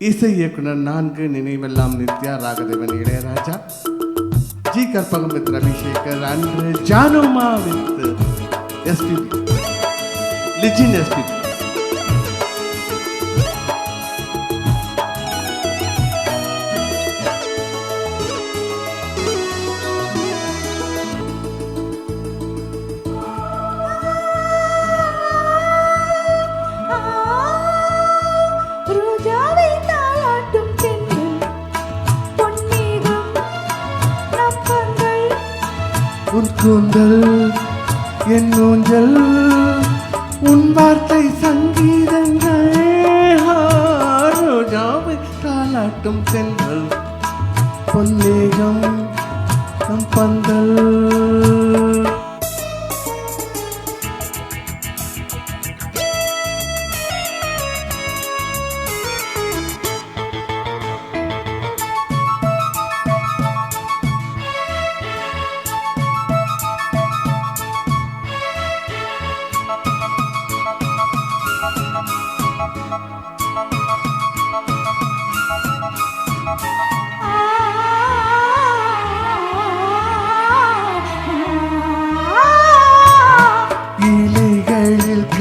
இசை இயக்குனர் 4 Ninaivellam Nithya Ragadevan Ilaiyaraaja ji Karpagam with Ravisekar and ஜானோமா வித் எஸ்பிபி லிஜின் எஸ்பிபி. உன் கூந்தல் என் ஊஞ்சல் உன் வார்த்தை சங்கீதங்கள் ரோஜாவை தாலாட்டும் தென்றல் பொன்னேகம் நம் பந்தல்.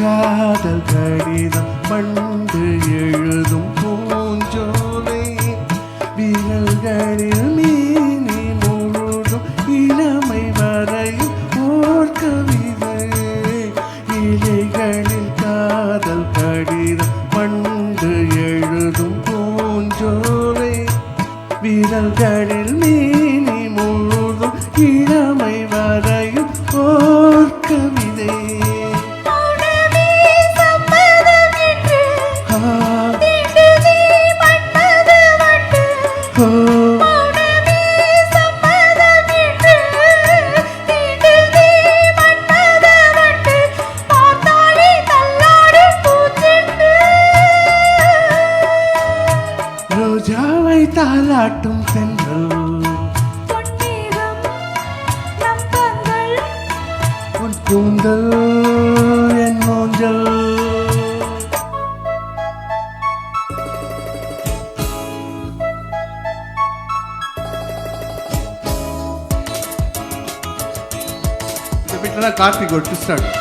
காதல் கடிதம் பண்டு எழுதும் பூஞ்சோலை விரல்களில் மீனி முழுதும் இளமை வரையும் ஓர் கவிதை. இலைகளில் காதல் கடிதம் பண்டு எழுதும் பூஞ்சோலை விரல்களில் மீனி முழுதும் இளமை வரையும் ஓர் கவிதை. ரோஜாவை தாலாட்டும் தென்றல் உன் கூந்தல் என் ஊஞ்சல். இந்த வீட்டில் கார்த்திக் ஒரு ட்விஸ்ட் ஆகும்.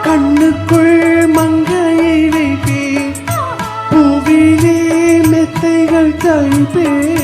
கண்ணுக்குள் மங்கையை வைப்பேன் பூவிலே மெத்தைகள் தைப்பேன்.